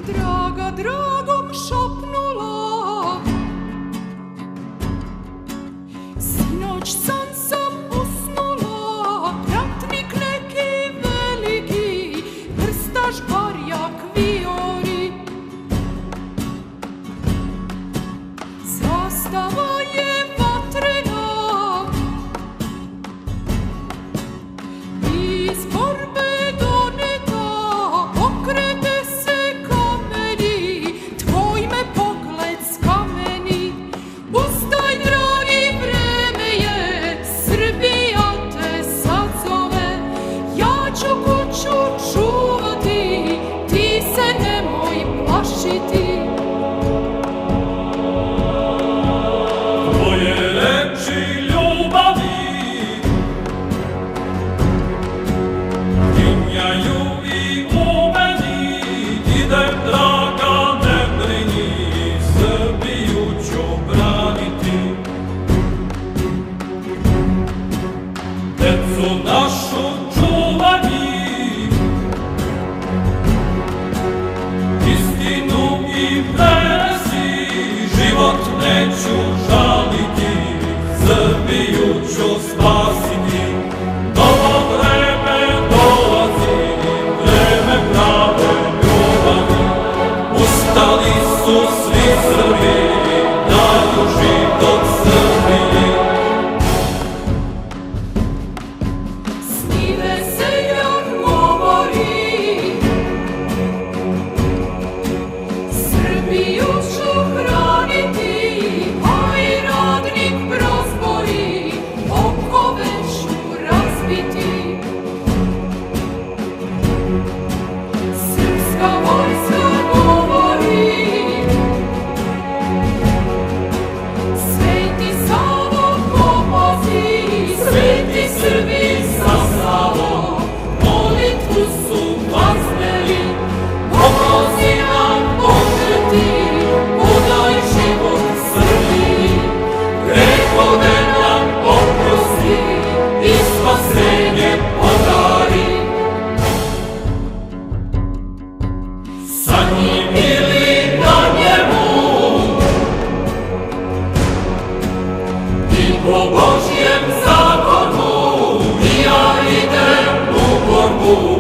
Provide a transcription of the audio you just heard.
Draga dragom šapnula, sinoć sam usnula, ratnik neki veliki, krstaš barjak vijori. Zastava je vatrena, iz borbe doneta, okrete se kameni, tvoj me pogled skameni. Ustaj dragi, vreme je, Srbija te sad zove, ja ću kuću čuvati, ti se nemoj plašiti. Tvoje reči ljubavi tinjaju i u meni, idem draga, ne brini, Srbiju ću braniti. Decu našu čuvani, istinu i presi, život neću žaliti, Srbiju ću spasiti. Novo vreme dolazi, vreme prave ljubavi, ustali su svi Srbi, daju život Srbiji. Snive seljak govori, Srbiju ću hraniti, a i radnik prozbori, okove ću razbiti. Srpska vojska govori, Sveti Savo pomozi, Sveti Srbi sa Savom, molitvu su vazneli. Pomozi nam Bože ti, podaj život Srbiji, grehove nam oprosti i spasenje podari. Sa njim ili na njemu i po Božjem zakonu, ja idem u borbu.